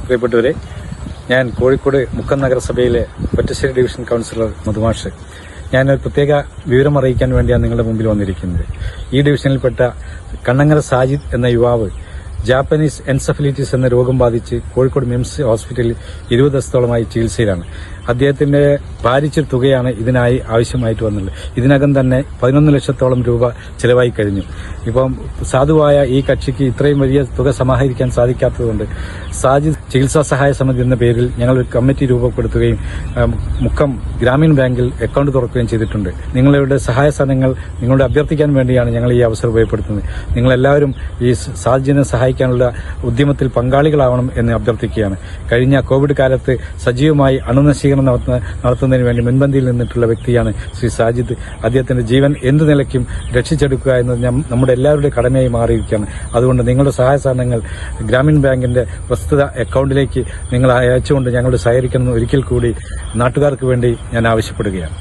പ്രിയപ്പെട്ടവരെ, ഞാൻ കോഴിക്കോട് മുക്കം നഗരസഭയിലെ ഒറ്റശ്ശേരി ഡിവിഷൻ കൌൺസിലർ മധുമാഷ്. ഞാനൊരു പ്രത്യേക വിവരം അറിയിക്കാൻ വേണ്ടിയാണ് നിങ്ങളുടെ മുമ്പിൽ വന്നിരിക്കുന്നത്. ഈ ഡിവിഷനിൽപ്പെട്ട കണ്ണങ്ങര സാജിദ് എന്ന യുവാവ് ജാപ്പനീസ് എൻസെഫലൈറ്റിസ് എന്ന രോഗം ബാധിച്ച് കോഴിക്കോട് മിംസ് ഹോസ്പിറ്റലിൽ 20 ദിവസത്തോളമായി ചികിത്സയിലാണ്. അദ്ദേഹത്തിന്റെ ഭാരിച്ച തുകയാണ് ഇതിനായി ആവശ്യമായിട്ട് വന്നുള്ളത്. ഇതിനകം തന്നെ 11 ലക്ഷത്തോളം രൂപ ചെലവായി കഴിഞ്ഞു. ഇപ്പം സാധുവായ ഈ കക്ഷിക്ക് ഇത്രയും വലിയ തുക സമാഹരിക്കാൻ സാധിക്കാത്തതുകൊണ്ട് സാജിദ് ചികിത്സാ സഹായ സമിതി എന്ന പേരിൽ ഞങ്ങൾ ഒരു കമ്മിറ്റി രൂപപ്പെടുത്തുകയും മുക്കം ഗ്രാമീൺ ബാങ്കിൽ അക്കൌണ്ട് തുറക്കുകയും ചെയ്തിട്ടുണ്ട്. നിങ്ങളുടെ സഹായ സഹായങ്ങൾ നിങ്ങളോട് അഭ്യർത്ഥിക്കാൻ വേണ്ടിയാണ് ഞങ്ങൾ ഈ അവസരം ഉപയോഗപ്പെടുത്തുന്നത്. നിങ്ങളെല്ലാവരും ഈ സാജിദിനെ സഹായിക്കാനുള്ള ഉദ്യമത്തിൽ പങ്കാളികളാവണം എന്ന് അഭ്യർത്ഥിക്കുകയാണ്. കഴിഞ്ഞ കോവിഡ് കാലത്ത് സജീവമായി അണുനശീകരണം നടത്തുന്നതിന് വേണ്ടി മുൻപന്തിയിൽ നിന്നിട്ടുള്ള വ്യക്തിയാണ് ശ്രീ സാജിദ്. അദ്ദേഹത്തിന്റെ ജീവൻ എന്തു നിലയ്ക്കും രക്ഷിച്ചെടുക്കുക എന്നത് നമ്മുടെ എല്ലാവരുടെയും കടമയായി മാറിയിരിക്കുകയാണ്. അതുകൊണ്ട് നിങ്ങളുടെ സഹായ സഹകരണങ്ങൾ ഗ്രാമീൺ ബാങ്കിന്റെ പ്രസ്തുത അക്കൌണ്ടിലേക്ക് നിങ്ങൾ അയച്ചുകൊണ്ട് ഞങ്ങളോട് സഹകരിക്കണമെന്ന് ഒരിക്കൽ കൂടി നാട്ടുകാർക്ക് വേണ്ടി ഞാൻ ആവശ്യപ്പെടുകയാണ്.